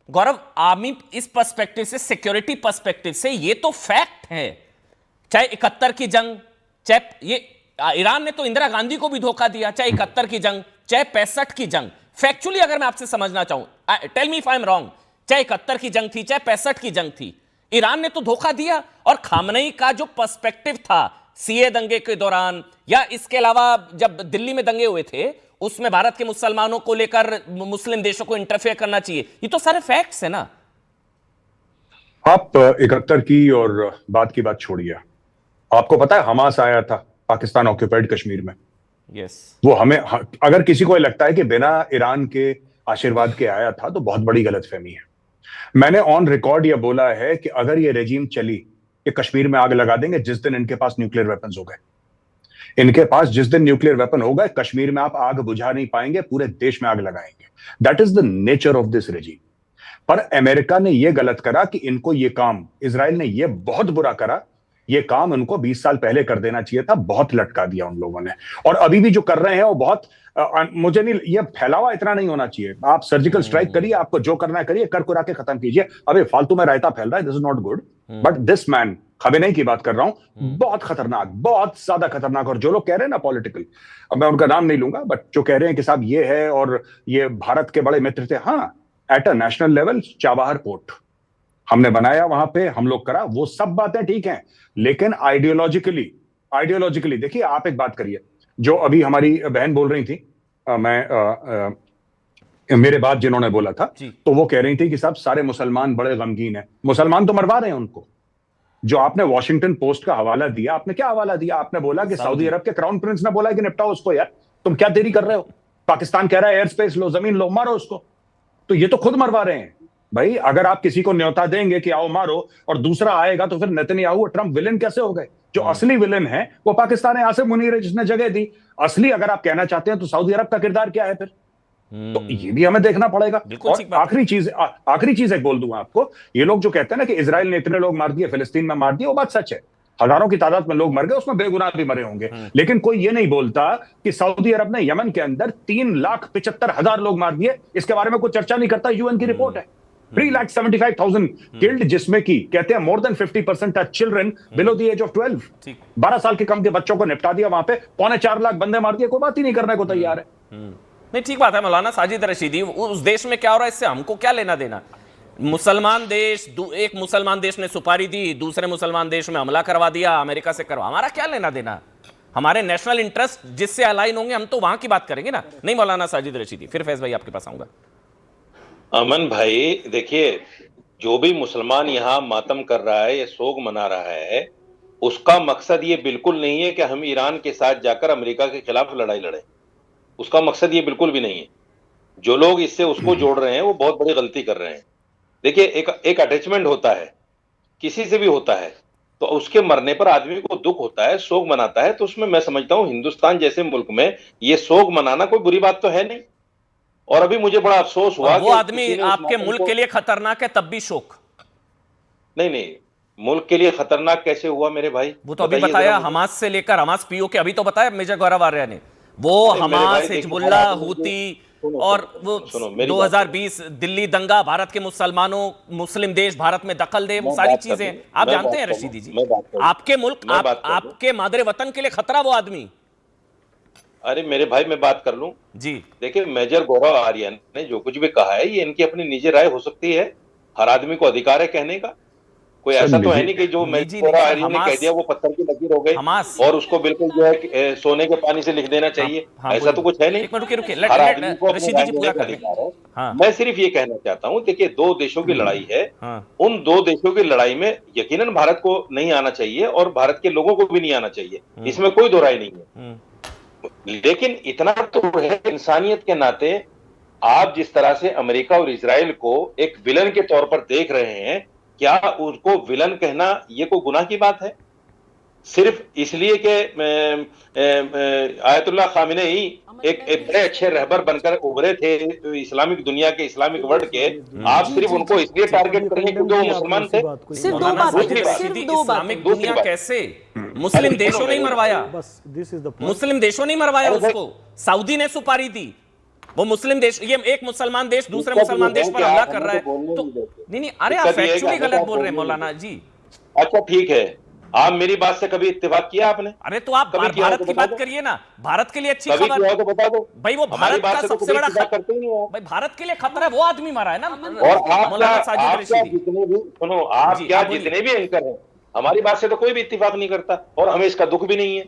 गौरव, army इस perspective से, security perspective से ये तो फैक्ट है, चाहे 71 की जंग, चाहे ये ईरान ने तो इंदिरा गांधी को भी धोखा दिया, चाहे 71 की जंग, चाहे 65 की जंग। फैक्चुअली अगर मैं आपसे समझना चाहूं, tell me if I am wrong, चाहे 71 की जंग थी, चाहे 65 की जंग थी, ईरान ने तो धोखा दिया। और खामनेई का जो पर्सपेक्टिव था सीए दंगे के दौरान, या इसके अलावा जब दिल्ली में दंगे हुए थे, उसमें भारत के मुसलमानों को लेकर मुस्लिम देशों को इंटरफेयर करना चाहिए, ये तो सारे फैक्ट्स है ना। आप 71 की और बाद की बात छोड़िए, आपको पता है हमास आया था पाकिस्तान ऑक्यूपाइड कश्मीर में। यस। वो हमें, अगर किसी को लगता है कि बिना ईरान के आशीर्वाद के आया था तो बहुत बड़ी गलतफहमी है। मैंने ऑन रिकॉर्ड यह बोला है कि अगर ये रेजिम चली कि कश्मीर में आग लगा देंगे जिस दिन इनके पास न्यूक्लियर वेपन्स हो गए, इनके पास जिस दिन न्यूक्लियर वेपन हो गए, कश्मीर में आप आग बुझा नहीं पाएंगे, पूरे देश में आग लगाएंगे। That is the nature of this regime. पर अमेरिका ने यह गलत करा कि इनको यह काम, इजराइल ने यह बहुत बुरा करा, यह काम उनको 20 साल पहले कर देना चाहिए था। बहुत लटका दिया उन लोगों ने, और अभी भी जो कर रहे हैं वो बहुत, मुझे नहीं, यह फैलावा इतना नहीं होना चाहिए। आप सर्जिकल स्ट्राइक करिए, आपको जो करना है करिए, कर कुरा के खत्म कीजिए। अबे फालतू में रायता फैल रहा है, this is not good. But this man, Khamenei की बात कर रहा हूं, बहुत खतरनाक, बहुत ज्यादा खतरनाक। और जो लोग कह रहे हैं ना पॉलिटिकल, अब मैं उनका नाम नहीं लूंगा, बट जो कह रहे हैं कि साहब ये है और ये भारत के बड़े मित्र थे, हाँ, at a national level Chabahar port हमने बनाया, वहां पे हम लोग करा, वो सब बातें ठीक हैं। लेकिन आइडियोलॉजिकली देखिए, आप एक बात करिए, जो अभी हमारी बहन बोल रही थी, मेरे बाद जिन्होंने बोला था, तो वो कह रही थी कि साहब सारे मुसलमान बड़े गमगीन हैं। मुसलमान तो मरवा रहे हैं उनको। जो आपने वॉशिंग्टन पोस्ट का हवाला दिया, आपने क्या हवाला दिया? आपने बोला कि सऊदी अरब के क्राउन प्रिंस ने बोला कि निपटाओ उसको। यार तुम क्या देरी कर रहे हो? पाकिस्तान कह रहा है एयर स्पेस लो, जमीन लो, मारो उसको। तो ये तो खुद मरवा रहे हैं भाई। अगर आप किसी को न्योता देंगे कि आओ मारो, और दूसरा आएगा, तो फिर नेतन्याहू और ट्रंप विलेन कैसे हो गए? जो असली विलेन है वो पाकिस्तान है, आसिम मुनीर है, जिसने जगह दी। असली अगर आप कहना चाहते हैं तो सऊदी अरब का किरदार क्या है फिर? तो ये भी हमें देखना पड़ेगा। और आखिरी चीज एक बोल दूंगा आपको, ये लोग जो कहते हैं ना कि इजराइल ने इतने लोग मार दिए, फिलिस्तीन में मार दिए, वो बात सच है। हजारों की तादाद में लोग मर गए, उसमें बेगुनाह भी मरे होंगे। लेकिन कोई ये नहीं बोलता कि सऊदी अरब ने यमन के अंदर 3,75,000 लोग मार दिए। इसके बारे में कोई चर्चा नहीं करता। यूएन की रिपोर्ट है, 3,75,000 किल्ड, जिसमें की कहते हैं more than 50% are children below the age of 12। 12 साल के कम के बच्चों को निपटा दिया वहां पे, 3.25 लाख बंदे मार दिए, कोई बात ही नहीं करने को तैयार है। नहीं, ठीक बात है मौलाना साजिद रशीदी, उस देश में क्या हो रहा है इससे हमको क्या लेना देना? मुसलमान देश, एक मुसलमान देश ने सुपारी दी, दूसरे मुसलमान देश में हमला करवा दिया, अमेरिका से करवा, हमारा क्या लेना देना? हमारे नेशनल इंटरेस्ट जिससे अलाइन होंगे हम तो वहां की बात करेंगे ना। नहीं मौलाना साजिद रशीदी, फिर फैज भाई आपके पास आऊंगा। अमन भाई देखिए, जो भी मुसलमान यहाँ मातम कर रहा है, ये सोग मना रहा है, उसका मकसद ये बिल्कुल नहीं है कि हम ईरान के साथ जाकर अमेरिका के खिलाफ लड़ाई लड़ें। उसका मकसद ये बिल्कुल भी नहीं है। जो लोग इससे उसको जोड़ रहे हैं वो बहुत बड़ी गलती कर रहे हैं। देखिए, एक अटैचमेंट होता है, किसी से भी होता है, तो उसके मरने पर आदमी को दुख होता है, शोक मनाता है। तो उसमें मैं समझता हूं हिंदुस्तान जैसे मुल्क में ये शोक मनाना कोई बुरी बात तो है नहीं। और अभी मुझे बड़ा अफसोस हुआ वो आदमी आपके मुल्क के लिए खतरनाक है, तब भी शोक? नहीं, मुल्क के लिए खतरनाक कैसे हुआ मेरे भाई? वो तो अभी बताया, हमास से लेकर हमास पीओ के, अभी तो बताया मेजर गौरव आर्य ने, वो हमास, हिजबुल्लाह, हूती, और वो 2020 दिल्ली दंगा, भारत के मुसलमानों, मुस्लिम देश भारत में दखल दे, वो सारी चीजें आप जानते हैं रशीदी जी। आपके मुल्क, आपके मादरे वतन के लिए खतरा वो आदमी। अरे मेरे भाई, मैं बात कर लूं जी। देखिए, मेजर गौरव आर्य ने जो कुछ भी कहा है, ये इनकी अपनी निजी राय हो सकती है। हर आदमी को अधिकार है कहने का। कोई ऐसा तो है नहीं कि जो मेजर गौरव आर्य ने कह दिया वो पत्थर की लकीर हो गई और उसको बिल्कुल जो है सोने के पानी से लिख देना चाहिए। ऐसा तो कुछ है नहीं। हर आदमी को मैं सिर्फ ये कहना चाहता हूँ, देखिए, दो देशों की लड़ाई है। उन दो देशों की लड़ाई में यकीनन भारत को नहीं आना चाहिए और भारत के लोगों को भी नहीं आना चाहिए, इसमें कोई दो राय नहीं है। लेकिन इतना तो है, इंसानियत के नाते आप जिस तरह से अमेरिका और इजराइल को एक विलन के तौर पर देख रहे हैं, क्या उसको विलन कहना ये कोई गुनाह की बात है? सिर्फ इसलिए कि आयतुल्लाह खामिनेई एक बड़े अच्छे रहबर बनकर उभरे थे इस्लामिक दुनिया के, इस्लामिक वर्ल्ड के, आप सिर्फ उनको इसलिए टारगेट करेंगे क्योंकि वो मुसलमान थे? इस्लामिक दुनिया कैसे? मुस्लिम देशों ने मरवाया, मुस्लिम देशों ने मरवाया उसको, सऊदी ने सुपारी दी, वो मुस्लिम देश, ये एक मुसलमान देश दूसरे मुसलमान देश पर हमला कर रहा है तो नहीं, अरे आप फैक्चुअली गलत बोल रहे हैं मौलाना जी। अच्छा ठीक है, आप मेरी बात से कभी इत्तेफाक किया आपने? अरे तो आप भारत की बात करिए ना, भारत के लिए अच्छी खबर तो बता दो भाई, वो भारत का सबसे बड़ा करते ही नहीं भाई, भारत के लिए खतरा है वो आदमी मारा है ना। और आप जितने भी सुनो, आप क्या जितने भी एंकर हैं, हमारी बात से तो कोई भी इत्तेफाक नहीं करता और हमें इसका दुख भी नहीं है,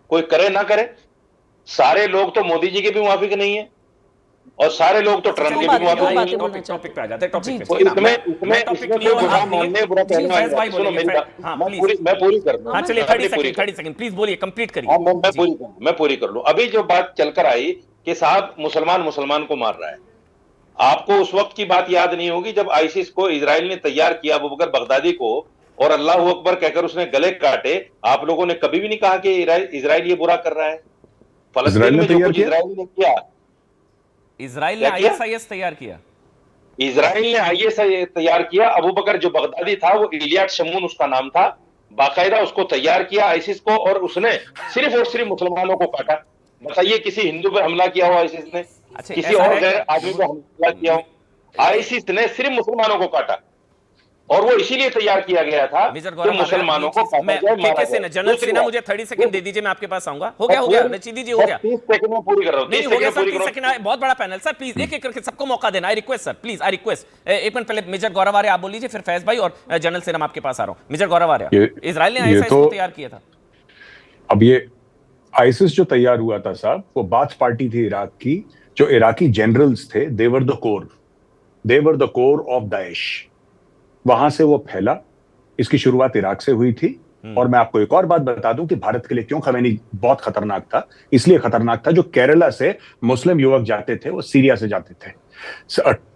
कोई करे ना करे। सारे लोग तो मोदी जी के भी मुवाफिक नहीं है और सारे लोग तो ट्रंप के भी मुवाफिक नहीं है। टॉपिक पे आ जाते हैं, टॉपिक पे। इसमें कोई बुरा मानने बुरा कहना है, सुनो मेरी बात, मैं पूरी कर दूं। हाँ चलिए, 30 सेकंड प्लीज बोलिए, कंप्लीट करिए। मैं पूरी कर लूं। अभी जो बात चलकर आई कि साहब मुसलमान को मार रहा है, आपको उस वक्त की बात याद नहीं होगी जब आईसिस को इजराइल ने तैयार किया, अबू बकर बगदादी को, और अल्लाह अकबर कहकर उसने गले काटे। आप लोगों ने कभी भी नहीं कहा कि इजराइल ये बुरा कर रहा है। फलस्तीन में जो कुछ इजराइल ने किया, इजराइल ने आईएसआईएस तैयार किया, इजराइल ने आईएसआईएस तैयार किया। अबू बकर जो बगदादी था, वो इलियाड शमून उसका नाम था, बाकायदा उसको तैयार किया आईसिस को, और उसने सिर्फ और सिर्फ मुसलमानों को काटा। बताइए किसी हिंदू पर हमला किया हो आईसिस ने? किसी और गैर आदमी पर हमला किया हो? आईसिस ने सिर्फ मुसलमानों को काटा और वो इसीलिए तैयार किया गया था कि मुसलमानों को जनरल सिन्हा, मुझे 30 सेकंड दे दीजिए, मैं आपके पास आऊंगा। हो गया रशीदी जी, हो गया 30 सेकंड में पूरी कर रहा हूं। 30 सेकंड, बहुत बड़ा पैनल सर, प्लीज एक एक करके सबको मौका देना। I request sir, please I request. एक मिनट पहले मेजर गौरव आर्य आप बोल लीजिए, फिर फैज भाई और जनरल सिन्हा, मैं आपके पास आ रहा हूं। मेजर गौरव आर्य, इजराइल ने आईएसआईएस को तैयार किया था। अब ये आईसिस जो तैयार हुआ था साहब, वो बाथ पार्टी थी इराक की। जो इराकी जनरल्स थे, देवर द कोर ऑफ दाइश। वहां से वो फैला। इसकी शुरुआत इराक से हुई थी। और मैं आपको एक और बात बता दूं कि भारत के लिए क्यों खमैनी बहुत खतरनाक था। इसलिए खतरनाक था, जो केरला से मुस्लिम युवक जाते थे वो सीरिया से जाते थे,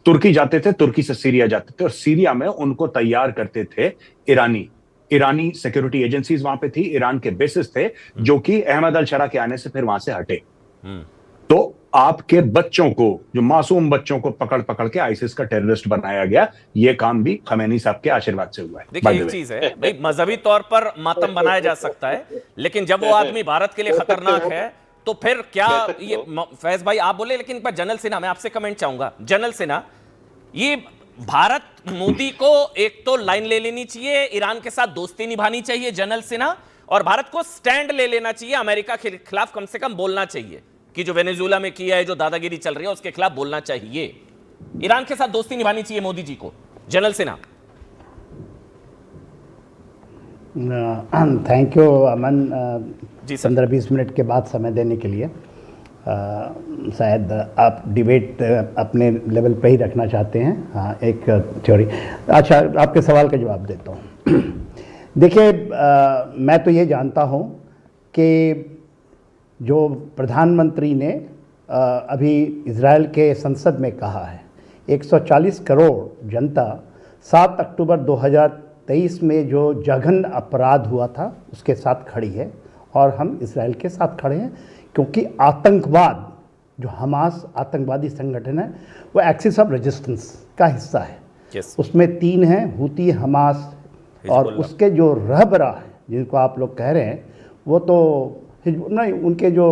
तुर्की जाते थे, तुर्की से सीरिया जाते थे, और सीरिया में उनको तैयार करते थे ईरानी सिक्योरिटी एजेंसीज वहां पे थी, ईरान के बेसिस थे, जो कि अहमद अल शरा के आने से फिर वहां से हटे। तो आपके बच्चों को, जो मासूम बच्चों को पकड़ पकड़ के आईसिस का टेररिस्ट बनाया गया। ये काम भी खमैनी साहब के आशीर्वाद से हुआ है। देखिए एक चीज है भाई, मजहबी तौर पर मातम बनाया जा सकता है, लेकिन जब वो आदमी भारत के लिए खतरनाक है तो फिर क्या? ये फैज भाई आप बोले, लेकिन जनरल सिन्हा, मैं आपसे कमेंट चाहूंगा। जनरल सिन्हा, ये भारत मोदी को एक तो लाइन ले लेनी चाहिए, ईरान के साथ दोस्ती निभानी चाहिए जनरल सिन्हा, और भारत को स्टैंड ले लेना चाहिए, अमेरिका के खिलाफ कम से कम बोलना चाहिए कि जो वेनेजुएला में किया है, जो दादागिरी चल रही है, उसके खिलाफ बोलना चाहिए। ईरान के साथ दोस्ती निभानी चाहिए मोदी जी को। General Sinha. Thank you Aman ji, 15-20 minute के बाद समय देने के लिए। शायद आप डिबेट अपने लेवल पे ही रखना चाहते हैं। हाँ, एक थ्योरी। अच्छा, आपके सवाल का जवाब देता हूँ। देखिए, मैं तो ये जानता हूँ कि जो प्रधानमंत्री ने अभी इजराइल के संसद में कहा है, 140 करोड़ जनता 7 अक्टूबर 2023 में जो जघन्य अपराध हुआ था उसके साथ खड़ी है, और हम इजराइल के साथ खड़े हैं, क्योंकि आतंकवाद, जो हमास आतंकवादी संगठन है, वो एक्सिस ऑफ रेजिस्टेंस का हिस्सा है। उसमें 3 हैं, हूती, हमास, और उसके जो रहबरा हैं जिनको आप लोग कह रहे हैं, वो तो नहीं, उनके जो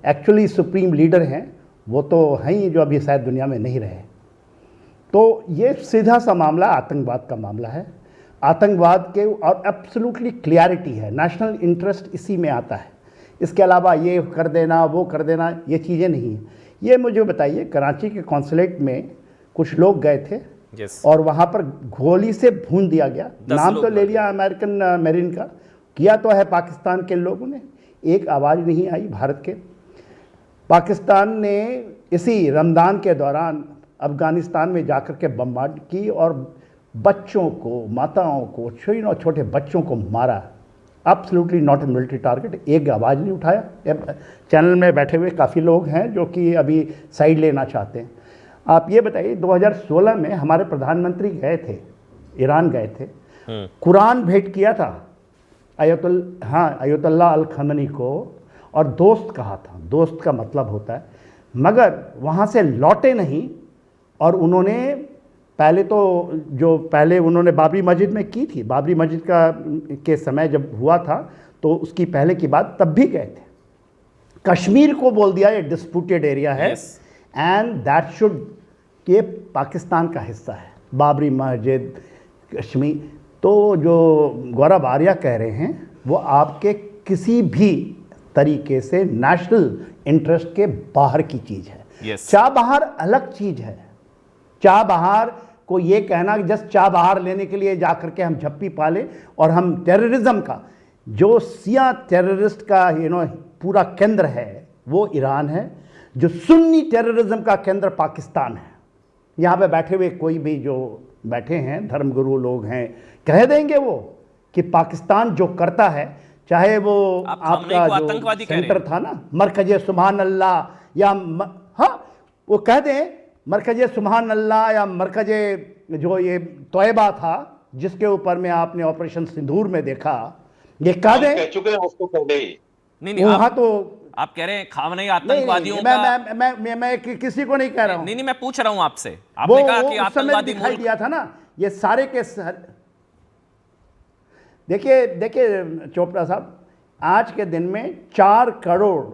एक्चुअली सुप्रीम लीडर हैं वो तो हैं ही, जो अभी शायद दुनिया में नहीं रहे। तो ये सीधा सा मामला आतंकवाद का मामला है। आतंकवाद के, और एब्सोल्युटली क्लियरिटी है, नेशनल इंटरेस्ट इसी में आता है। इसके अलावा ये कर देना, वो कर देना, ये चीज़ें नहीं हैं। ये मुझे बताइए, कराची के कॉन्सुलेट में कुछ लोग गए थे और वहाँ पर गोली से भून दिया गया। नाम तो ले लिया अमेरिकन मेरीन का, किया तो है पाकिस्तान के लोगों ने, एक आवाज़ नहीं आई भारत के। पाकिस्तान ने इसी रमज़ान के दौरान अफ़गानिस्तान में जाकर के बमबार्ड की और बच्चों को, माताओं को, छोटे बच्चों को मारा। Absolutely not a military target. एक आवाज़ नहीं उठाया। चैनल में बैठे हुए काफ़ी लोग हैं जो कि अभी साइड लेना चाहते हैं। आप ये बताइए, 2016 में हमारे प्रधानमंत्री गए थे, ईरान गए थे, कुरान भेंट किया था अयतुल्लाह अल खमेनी को, और दोस्त कहा था। दोस्त का मतलब होता है, मगर वहाँ से लौटे नहीं। और उन्होंने पहले उन्होंने बाबरी मस्जिद में की थी। बाबरी मस्जिद के समय जब हुआ था तो उसकी पहले की बात, तब भी गए थे। कश्मीर को बोल दिया ये डिस्प्यूटेड एरिया है, एंड दैट शुड, ये पाकिस्तान का हिस्सा है, बाबरी मस्जिद, कश्मीर। तो जो गौरव आर्या कह रहे हैं वो आपके किसी भी तरीके से नेशनल इंटरेस्ट के बाहर की चीज़ है। चाबहार अलग चीज़ है। चाबहार को ये कहना कि जस्ट चाबहार लेने के लिए जाकर के हम झप्पी पाले, और हम टेररिज्म का जो सिया टेररिस्ट का पूरा केंद्र है वो ईरान है, जो सुन्नी टेररिज्म का केंद्र पाकिस्तान है। यहाँ पे बैठे हुए कोई भी जो बैठे हैं धर्मगुरु लोग हैं, कह देंगे वो कि पाकिस्तान जो करता है, चाहे वो आपका जो सेंटर था ना मरकज़े सुभान अल्लाह, या हाँ वो कह दें मरकज़े सुभान अल्लाह, या मरकज़े जो ये तोयबा था जिसके ऊपर में आपने ऑपरेशन सिंदूर में देखा, ये कह दें, कह चुके हैं उसको पहले। नहीं वहां तो आप कह रहे हैं खामनेई आतंकवादियों का। मैं किसी को नहीं कह रहा हूं। नहीं मैं पूछ रहा हूं आपसे, आपने कहा कि आतंकवादी दिखाई दिया था ना, ये सारे के देखिए चोपड़ा साहब, आज के दिन में 4 करोड़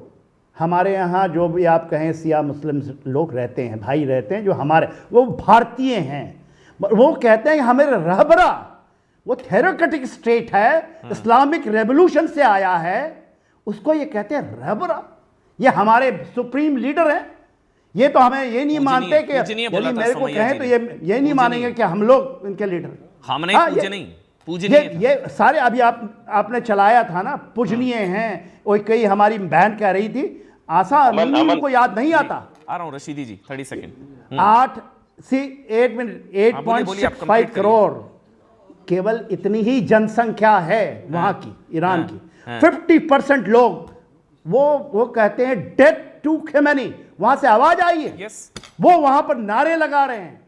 हमारे यहाँ जो भी आप कहें सिया मुस्लिम लोग रहते हैं, भाई रहते हैं, जो हमारे वो भारतीय हैं, वो कहते हैं कि हमें रहबरा, वो थेरोक्रेटिक स्टेट है, इस्लामिक रेवोल्यूशन से आया है, उसको ये कहते हैं रहबरा, ये हमारे सुप्रीम लीडर हैं। ये तो हमें ये नहीं मानते कि यदि मेरे को कहें तो ये नहीं मानेंगे कि हम लोग इनके लीडर। ये सारे अभी आपने चलाया था ना, पूजनीय हैं, वो कई हमारी बहन कह रही थी, आशा अमीन को याद नहीं आता। आ रहा हूं रशीदी जी 30 सेकंड। 8.65 करोड़ केवल इतनी ही जनसंख्या है वहां की, ईरान की। 50% लोग वो कहते हैं डेथ टू खमेनी, वहां से आवाज आई है, वो वहां पर नारे लगा रहे हैं,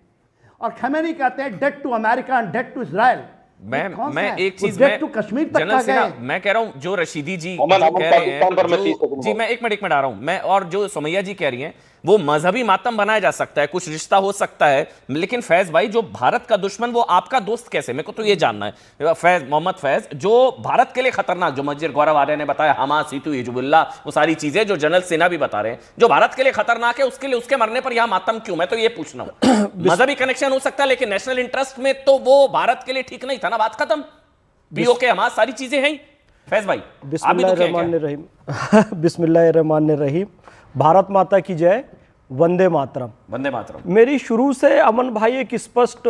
और खमेनी कहते हैं death to America and death to Israel. मैं एक चीज कश्मीर तक का गए। मैं कह रहा हूं जो रशीदी जी कह रहे हैं, जी मैं एक मिनट आ रहा हूं मैं, और जो सुमैया जी कह रही हैं वो मजहबी मातम बनाया जा सकता है, कुछ रिश्ता हो सकता है, लेकिन फैज भाई जो भारत का दुश्मन वो आपका दोस्त कैसे, मेरे को तो ये जानना है। फैज मोहम्मद फैज, जो भारत के लिए खतरनाक, जो मस्जिद गौरव आर्य ने बताया, हमास, सीतू, हिजबुल्लाह, वो सारी चीजें जो जनरल सिन्हा भी बता रहे हैं, जो भारत के लिए खतरनाक है, उसके लिए उसके मरने पर यह मातम क्यों? मैं तो ये पूछना हूं। मजहबी कनेक्शन हो सकता है, लेकिन नेशनल इंटरेस्ट में तो वो भारत के लिए ठीक नहीं था ना, बात खत्म। पीओके, हमास, सारी चीजें हैं। फैज भाई बिस्मिल्लाहिर्रहमानिर्रहीम, भारत माता की जय, वंदे मातरम। वंदे मातरम। मेरी शुरू से अमन भाई एक स्पष्ट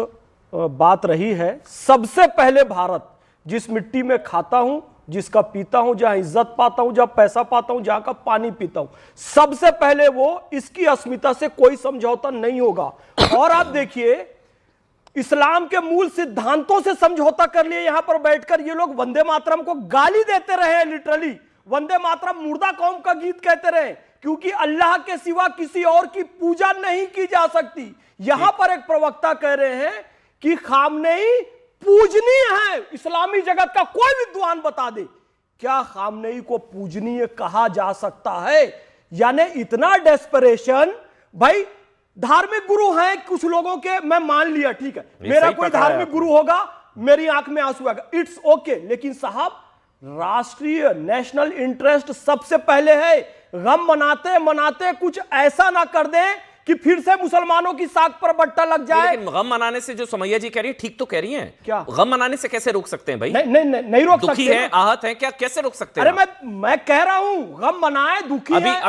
बात रही है, सबसे पहले भारत, जिस मिट्टी में खाता हूं, जिसका पीता हूं, जहां इज्जत पाता हूं, जहां पैसा पाता हूं, जहां का पानी पीता हूं, सबसे पहले वो, इसकी अस्मिता से कोई समझौता नहीं होगा। और आप देखिए इस्लाम के मूल सिद्धांतों से समझौता कर लिए, यहां पर बैठकर ये लोग वंदे मातरम को गाली देते रहे। लिटरली वंदे मातरम मुर्दा कौम का गीत कहते रहे, क्योंकि अल्लाह के सिवा किसी और की पूजा नहीं की जा सकती। यहां पर एक प्रवक्ता कह रहे हैं कि खामनेई पूजनीय है। इस्लामी जगत का कोई विद्वान बता दे क्या खामनेई को पूजनीय कहा जा सकता है? यानी इतना डेस्परेशन। भाई धार्मिक गुरु हैं कुछ लोगों के, मैं मान लिया, ठीक है, मेरा कोई धार्मिक गुरु होगा, मेरी आंख में आंसू आएगा, इट्स ओके, लेकिन साहब राष्ट्रीय नेशनल इंटरेस्ट सबसे पहले है। गम मनाते मनाते कुछ ऐसा ना कर दे कि फिर से मुसलमानों की साख पर बट्टा लग जाए। लेकिन गम मनाने से जो सुमैया जी कह रही है ठीक तो कह रही हैं, क्या गम मनाने से कैसे रोक सकते हैं भाई? नहीं रोक सकते। दुखी हैं, आहत हैं, क्या कैसे रोक सकते हैं? अरे मैं कह रहा हूं गम मनाए, दुखी है।